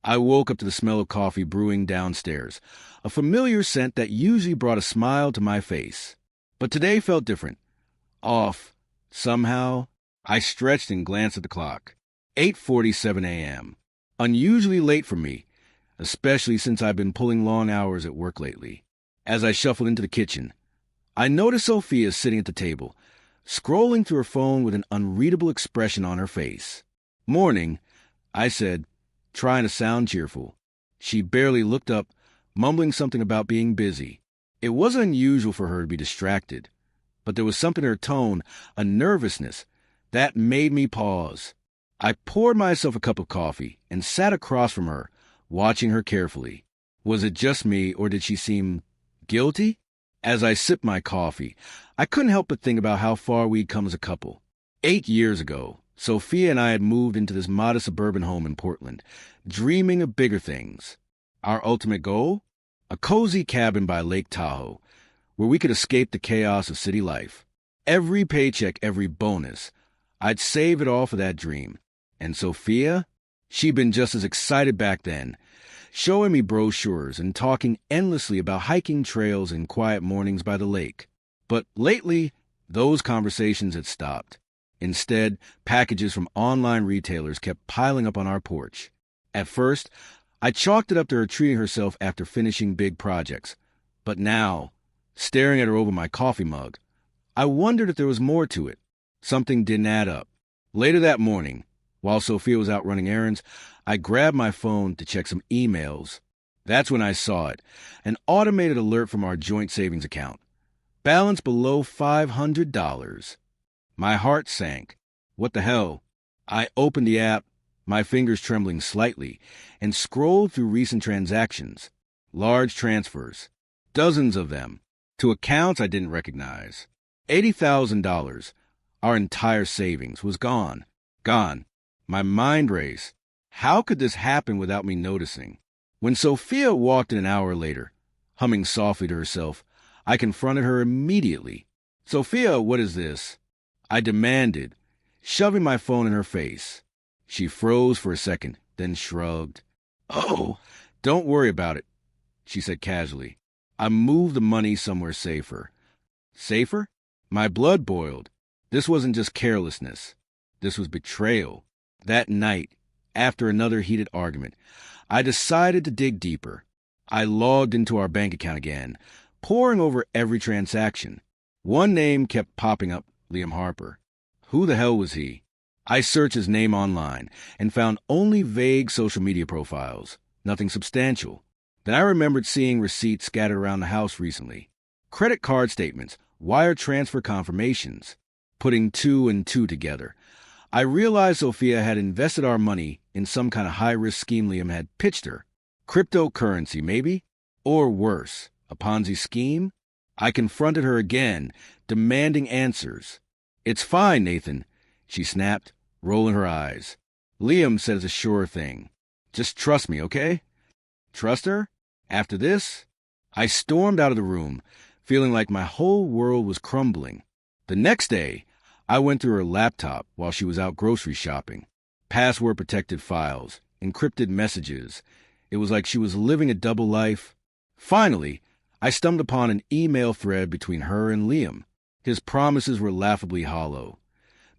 I woke up to the smell of coffee brewing downstairs, a familiar scent that usually brought a smile to my face. But today felt different. Off. Somehow, I stretched and glanced at the clock. 8:47 a.m. Unusually late for me, especially since I've been pulling long hours at work lately. As I shuffled into the kitchen, I noticed Sophia sitting at the table, scrolling through her phone with an unreadable expression on her face. "Morning," I said, trying to sound cheerful. She barely looked up, mumbling something about being busy. It wasn't unusual for her to be distracted, but there was something in her tone, a nervousness, that made me pause. I poured myself a cup of coffee and sat across from her, watching her carefully. Was it just me, or did she seem guilty? As I sipped my coffee, I couldn't help but think about how far we'd come as a couple. 8 years ago, Sophia and I had moved into this modest suburban home in Portland, dreaming of bigger things. Our ultimate goal? A cozy cabin by Lake Tahoe, where we could escape the chaos of city life. Every paycheck, every bonus, I'd save it all for that dream. And Sophia? She'd been just as excited back then, showing me brochures and talking endlessly about hiking trails and quiet mornings by the lake. But lately, those conversations had stopped. Instead, packages from online retailers kept piling up on our porch. At first, I chalked it up to her treating herself after finishing big projects. But now, staring at her over my coffee mug, I wondered if there was more to it. Something didn't add up. Later that morning, while Sophia was out running errands, I grabbed my phone to check some emails. That's when I saw it, an automated alert from our joint savings account. Balance below $500. My heart sank. What the hell? I opened the app, my fingers trembling slightly, and scrolled through recent transactions. Large transfers. Dozens of them. To accounts I didn't recognize. $80,000. Our entire savings was gone. Gone. My mind raced. How could this happen without me noticing? When Sophia walked in an hour later, humming softly to herself, I confronted her immediately. "Sophia, what is this?" I demanded, shoving my phone in her face. She froze for a second, then shrugged. "Oh, don't worry about it," she said casually. "I moved the money somewhere safer." Safer? My blood boiled. This wasn't just carelessness. This was betrayal. That night, after another heated argument, I decided to dig deeper. I logged into our bank account again, poring over every transaction. One name kept popping up, Liam Harper. Who the hell was he? I searched his name online and found only vague social media profiles, nothing substantial. Then I remembered seeing receipts scattered around the house recently. Credit card statements, wire transfer confirmations. Putting two and two together, I realized Sophia had invested our money in some kind of high-risk scheme Liam had pitched her. Cryptocurrency, maybe? Or worse, a Ponzi scheme? I confronted her again, demanding answers. "It's fine, Nathan," she snapped, rolling her eyes. "Liam said it's a sure thing. Just trust me, okay?" Trust her? After this? I stormed out of the room, feeling like my whole world was crumbling. The next day, I went through her laptop while she was out grocery shopping. Password-protected files, encrypted messages. It was like she was living a double life. Finally, I stumbled upon an email thread between her and Liam. His promises were laughably hollow.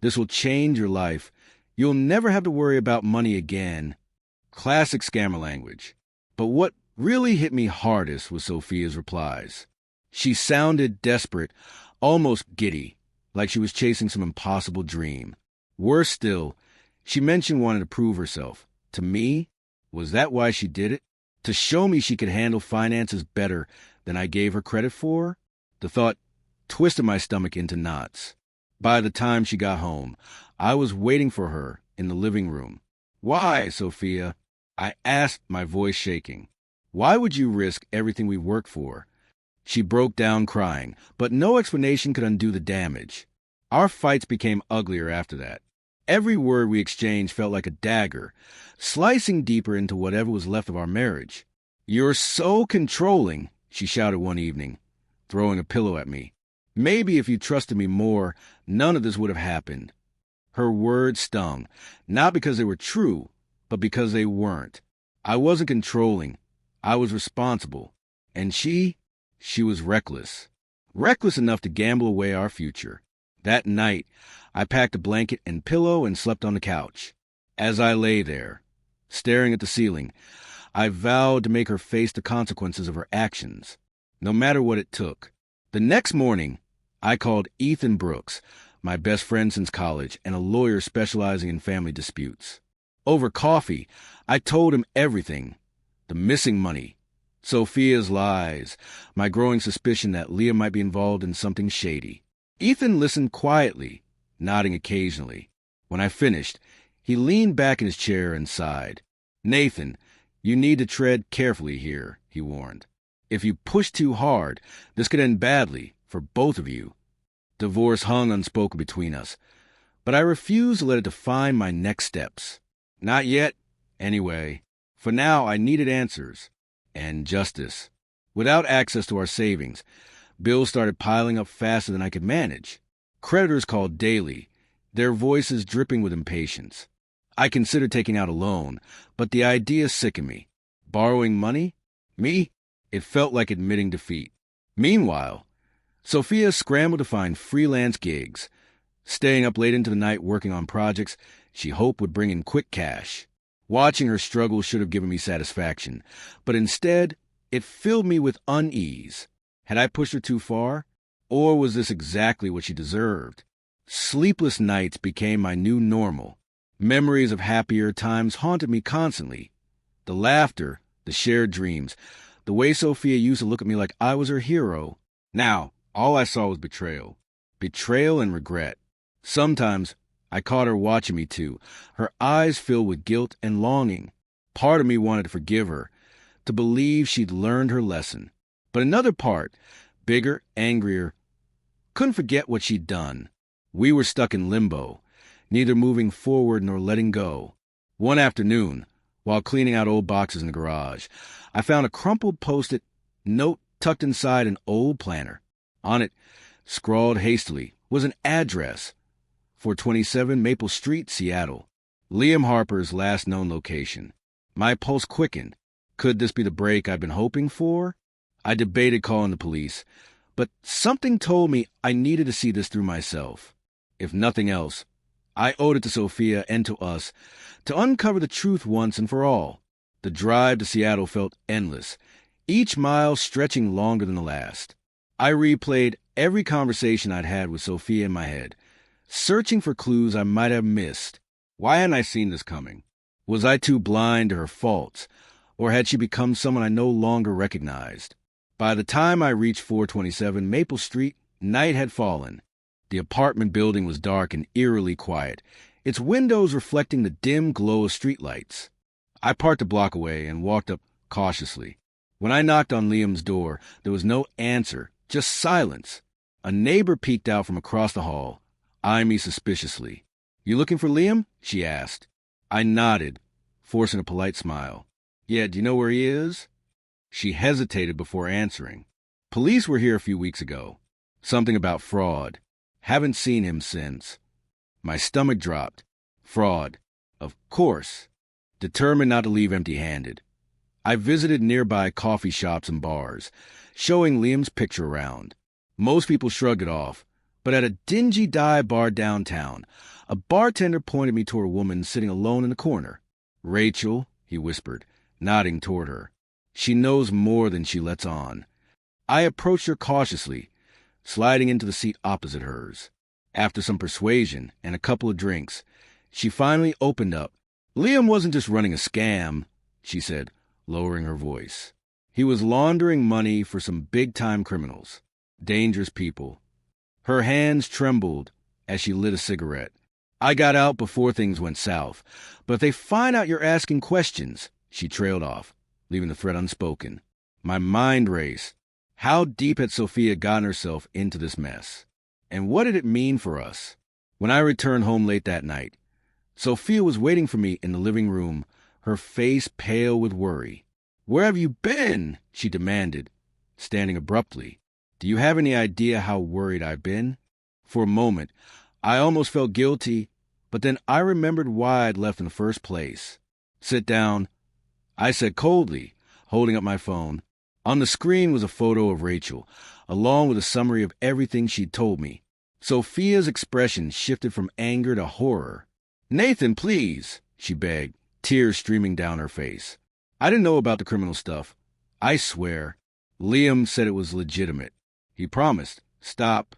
"This will change your life. You'll never have to worry about money again." Classic scammer language. But what really hit me hardest was Sophia's replies. She sounded desperate, almost giddy, like she was chasing some impossible dream. Worse still, she mentioned wanting to prove herself. To me? Was that why she did it? To show me she could handle finances better than I gave her credit for? The thought twisted my stomach into knots. By the time she got home, I was waiting for her in the living room. "Why, Sophia?" I asked, my voice shaking. "Why would you risk everything we worked for?" She broke down crying, but no explanation could undo the damage. Our fights became uglier after that. Every word we exchanged felt like a dagger, slicing deeper into whatever was left of our marriage. "You're so controlling," she shouted one evening, throwing a pillow at me. "Maybe if you trusted me more, none of this would have happened." Her words stung, not because they were true, but because they weren't. I wasn't controlling. I was responsible. And she was reckless. Reckless enough to gamble away our future. That night, I packed a blanket and pillow and slept on the couch. As I lay there, staring at the ceiling, I vowed to make her face the consequences of her actions, no matter what it took. The next morning, I called Ethan Brooks, my best friend since college and a lawyer specializing in family disputes. Over coffee, I told him everything. The missing money, Sophia's lies, my growing suspicion that Leah might be involved in something shady. Ethan listened quietly, nodding occasionally. When I finished, he leaned back in his chair and sighed. "Nathan, you need to tread carefully here," he warned. "If you push too hard, this could end badly for both of you." Divorce hung unspoken between us, but I refused to let it define my next steps. Not yet, anyway. For now, I needed answers. And justice. Without access to our savings, bills started piling up faster than I could manage. Creditors called daily, their voices dripping with impatience. I considered taking out a loan, but the idea sickened me. Borrowing money? Me? It felt like admitting defeat. Meanwhile, Sophia scrambled to find freelance gigs, staying up late into the night working on projects she hoped would bring in quick cash. Watching her struggle should have given me satisfaction, but instead, it filled me with unease. Had I pushed her too far? Or was this exactly what she deserved? Sleepless nights became my new normal. Memories of happier times haunted me constantly. The laughter, the shared dreams, the way Sophia used to look at me like I was her hero. Now, all I saw was betrayal. Betrayal and regret. Sometimes I caught her watching me too, her eyes filled with guilt and longing. Part of me wanted to forgive her, to believe she'd learned her lesson. But another part, bigger, angrier, couldn't forget what she'd done. We were stuck in limbo, neither moving forward nor letting go. One afternoon, while cleaning out old boxes in the garage, I found a crumpled Post-it note tucked inside an old planner. On it, scrawled hastily, was an address: 427 Maple Street, Seattle. Liam Harper's last known location. My pulse quickened. Could this be the break I'd been hoping for? I debated calling the police, but something told me I needed to see this through myself. If nothing else, I owed it to Sophia and to us to uncover the truth once and for all. The drive to Seattle felt endless, each mile stretching longer than the last. I replayed every conversation I'd had with Sophia in my head, searching for clues I might have missed. Why hadn't I seen this coming? Was I too blind to her faults, or had she become someone I no longer recognized? By the time I reached 427 Maple Street, night had fallen. The apartment building was dark and eerily quiet, its windows reflecting the dim glow of streetlights. I parked a block away and walked up cautiously. When I knocked on Liam's door, there was no answer, just silence. A neighbor peeked out from across the hall, eyeing me suspiciously. "You looking for Liam?" she asked. I nodded, forcing a polite smile. "Yeah, do you know where he is?" She hesitated before answering. "Police were here a few weeks ago. Something about fraud. Haven't seen him since." My stomach dropped. Fraud. Of course. Determined not to leave empty-handed, I visited nearby coffee shops and bars, showing Liam's picture around. Most people shrugged it off, but at a dingy dive bar downtown, a bartender pointed me toward a woman sitting alone in the corner. "Rachel," he whispered, nodding toward her. "She knows more than she lets on." I approached her cautiously, sliding into the seat opposite hers. After some persuasion and a couple of drinks, she finally opened up. "Liam wasn't just running a scam," she said, lowering her voice. "He was laundering money for some big-time criminals. Dangerous people." Her hands trembled as she lit a cigarette. "I got out before things went south, but if they find out you're asking questions," she trailed off, leaving the threat unspoken. My mind raced. How deep had Sophia gotten herself into this mess? And what did it mean for us? When I returned home late that night, Sophia was waiting for me in the living room, her face pale with worry. "Where have you been?" she demanded, standing abruptly. "Do you have any idea how worried I've been?" For a moment, I almost felt guilty, but then I remembered why I'd left in the first place. "Sit down." I said coldly, holding up my phone. On the screen was a photo of Rachel, along with a summary of everything she'd told me. Sophia's expression shifted from anger to horror. "Nathan, please," she begged, tears streaming down her face. "I didn't know about the criminal stuff. I swear. Liam said it was legitimate. He promised. Stop."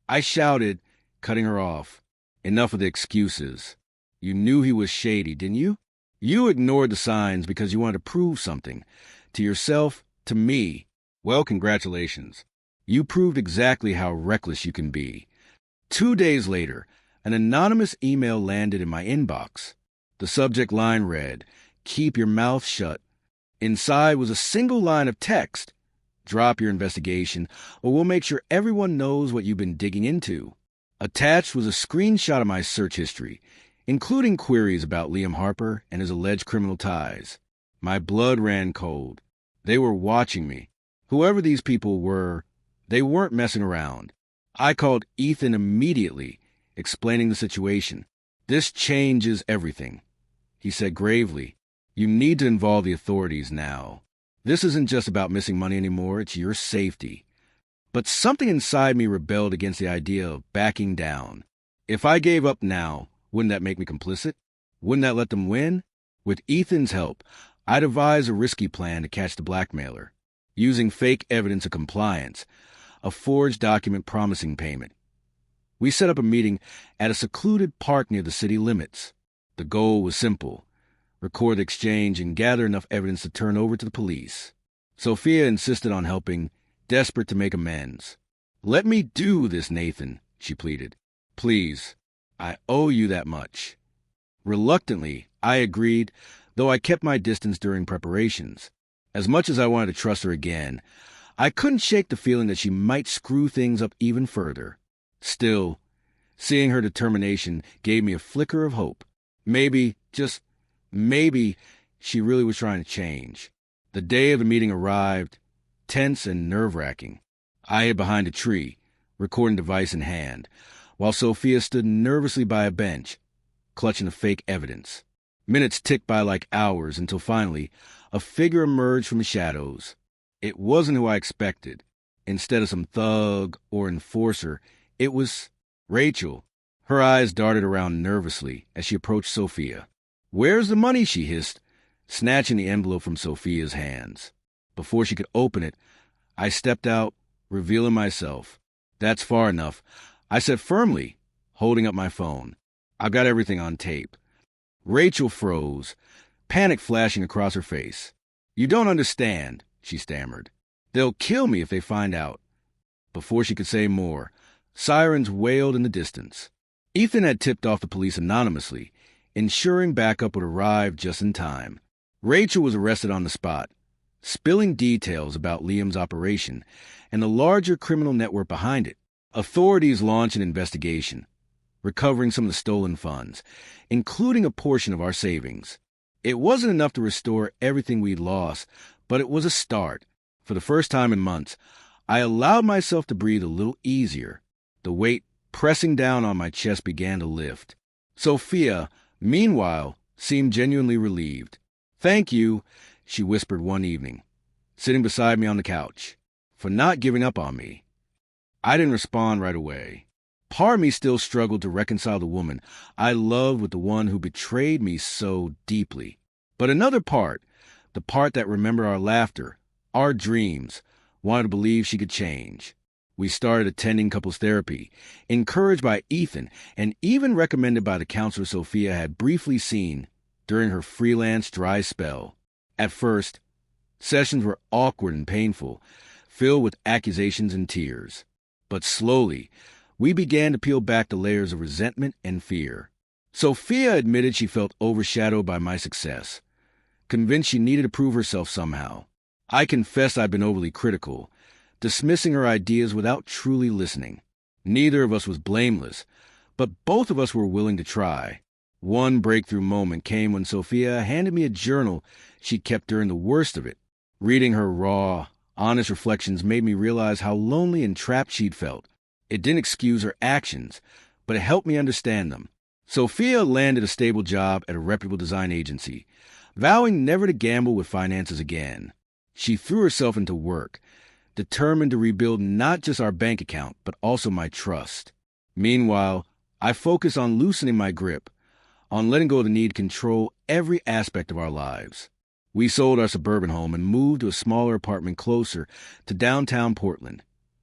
I shouted, cutting her off. "Enough of the excuses. You knew he was shady, didn't you? You ignored the signs because you wanted to prove something. To yourself, to me. Well, congratulations. You proved exactly how reckless you can be." 2 days later, an anonymous email landed in my inbox. The subject line read, "Keep your mouth shut." Inside was a single line of text. "Drop your investigation, or we'll make sure everyone knows what you've been digging into." Attached was a screenshot of my search history, including queries about Liam Harper and his alleged criminal ties. My blood ran cold. They were watching me. Whoever these people were, they weren't messing around. I called Ethan immediately, explaining the situation. "This changes everything," he said gravely. "You need to involve the authorities now. This isn't just about missing money anymore, it's your safety." But something inside me rebelled against the idea of backing down. If I gave up now, wouldn't that make me complicit? Wouldn't that let them win? With Ethan's help, I devised a risky plan to catch the blackmailer, using fake evidence of compliance, a forged document promising payment. We set up a meeting at a secluded park near the city limits. The goal was simple: record the exchange and gather enough evidence to turn over to the police. Sophia insisted on helping, desperate to make amends. "Let me do this, Nathan," she pleaded. "Please, I owe you that much." Reluctantly, I agreed, though I kept my distance during preparations. As much as I wanted to trust her again, I couldn't shake the feeling that she might screw things up even further. Still, seeing her determination gave me a flicker of hope. Maybe, just maybe, she really was trying to change. The day of the meeting arrived, tense and nerve-wracking. I hid behind a tree, recording device in hand, while Sophia stood nervously by a bench, clutching the fake evidence. Minutes ticked by like hours until finally, a figure emerged from the shadows. It wasn't who I expected. Instead of some thug or enforcer, it was Rachel. Her eyes darted around nervously as she approached Sophia. "Where's the money?" she hissed, snatching the envelope from Sophia's hands. Before she could open it, I stepped out, revealing myself. "That's far enough," I said firmly, holding up my phone. "I've got everything on tape." Rachel froze, panic flashing across her face. "You don't understand," she stammered. "They'll kill me if they find out." Before she could say more, sirens wailed in the distance. Ethan had tipped off the police anonymously, ensuring backup would arrive just in time. Rachel was arrested on the spot, spilling details about Liam's operation and the larger criminal network behind it. Authorities launched an investigation, recovering some of the stolen funds, including a portion of our savings. It wasn't enough to restore everything we'd lost, but it was a start. For the first time in months, I allowed myself to breathe a little easier. The weight pressing down on my chest began to lift. Sophia, meanwhile, seemed genuinely relieved. "Thank you," she whispered one evening, sitting beside me on the couch, "for not giving up on me." I didn't respond right away. Part of me still struggled to reconcile the woman I loved with the one who betrayed me so deeply. But another part, the part that remembered our laughter, our dreams, wanted to believe she could change. We started attending couples therapy, encouraged by Ethan and even recommended by the counselor Sophia had briefly seen during her freelance dry spell. At first, sessions were awkward and painful, filled with accusations and tears. But slowly, we began to peel back the layers of resentment and fear. Sophia admitted she felt overshadowed by my success, convinced she needed to prove herself somehow. I confessed I'd been overly critical, dismissing her ideas without truly listening. Neither of us was blameless, but both of us were willing to try. One breakthrough moment came when Sophia handed me a journal she'd kept during the worst of it. Reading her raw, honest reflections made me realize how lonely and trapped she'd felt. It didn't excuse her actions, but it helped me understand them. Sophia landed a stable job at a reputable design agency, vowing never to gamble with finances again. She threw herself into work, determined to rebuild not just our bank account, but also my trust. Meanwhile, I focused on loosening my grip, on letting go of the need to control every aspect of our lives. We sold our suburban home and moved to a smaller apartment closer to downtown Portland,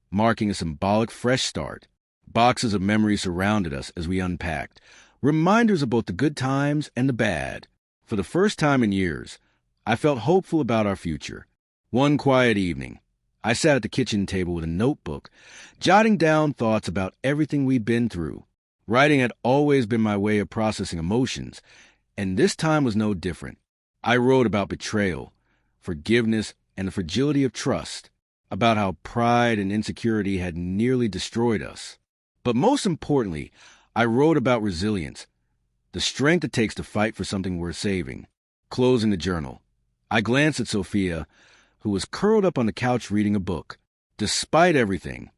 marking a symbolic fresh start. Boxes of memories surrounded us as we unpacked, reminders of both the good times and the bad. For the first time in years, I felt hopeful about our future. One quiet evening, I sat at the kitchen table with a notebook, jotting down thoughts about everything we'd been through. Writing had always been my way of processing emotions, and this time was no different. I wrote about betrayal, forgiveness, and the fragility of trust, about how pride and insecurity had nearly destroyed us. But most importantly, I wrote about resilience, the strength it takes to fight for something worth saving. Closing the journal, I glanced at Sophia, who was curled up on the couch reading a book. Despite everything,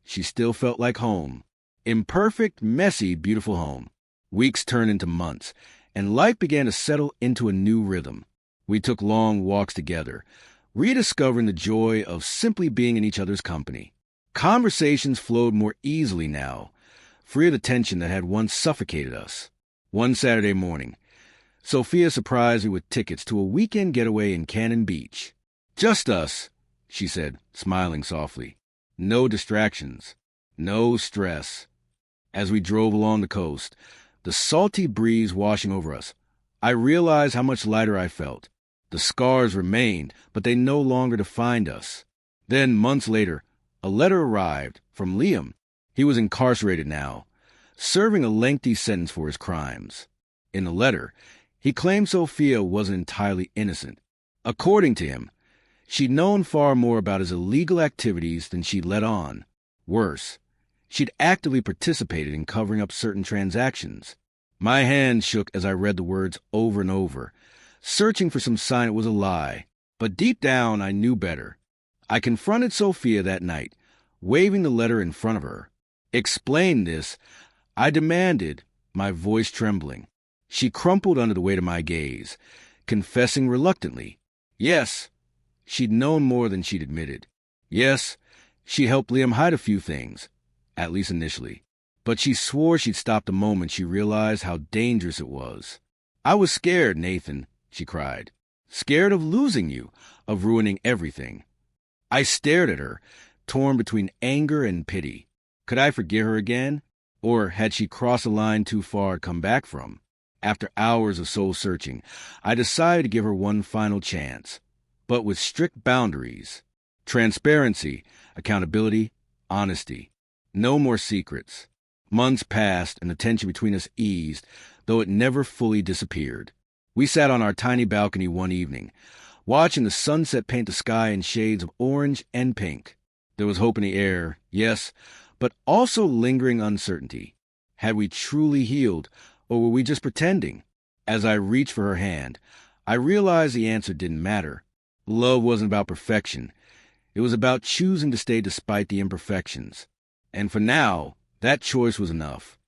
she still felt like home. Imperfect, messy, beautiful home. Weeks turned into months, and life began to settle into a new rhythm. We took long walks together, rediscovering the joy of simply being in each other's company. Conversations flowed more easily now, free of the tension that had once suffocated us. One Saturday morning, Sophia surprised me with tickets to a weekend getaway in Cannon Beach. "Just us," she said, smiling softly. "No distractions, no stress." As we drove along the coast, the salty breeze washing over us, I realized how much lighter I felt. The scars remained, but they no longer defined us. Then, months later, a letter arrived from Liam. He was incarcerated now, serving a lengthy sentence for his crimes. In the letter, he claimed Sophia wasn't entirely innocent. According to him, she'd known far more about his illegal activities than she'd let on. Worse, she'd actively participated in covering up certain transactions. My hand shook as I read the words over and over, searching for some sign it was a lie. But deep down, I knew better. I confronted Sophia that night, waving the letter in front of her. "Explain this," I demanded, my voice trembling. She crumpled under the weight of my gaze, confessing reluctantly. Yes, she'd known more than she'd admitted. Yes, she helped Liam hide a few things, at least initially. But she swore she'd stop the moment she realized how dangerous it was. "I was scared, Nathan," she cried. "Scared of losing you, of ruining everything." I stared at her, torn between anger and pity. Could I forgive her again? Or had she crossed a line too far to come back from? After hours of soul-searching, I decided to give her one final chance, but with strict boundaries. Transparency, accountability, honesty. No more secrets. Months passed and the tension between us eased, though it never fully disappeared. We sat on our tiny balcony one evening, watching the sunset paint the sky in shades of orange and pink. There was hope in the air, yes, but also lingering uncertainty. Had we truly healed, or were we just pretending? As I reached for her hand, I realized the answer didn't matter. Love wasn't about perfection. It was about choosing to stay despite the imperfections. And for now, that choice was enough.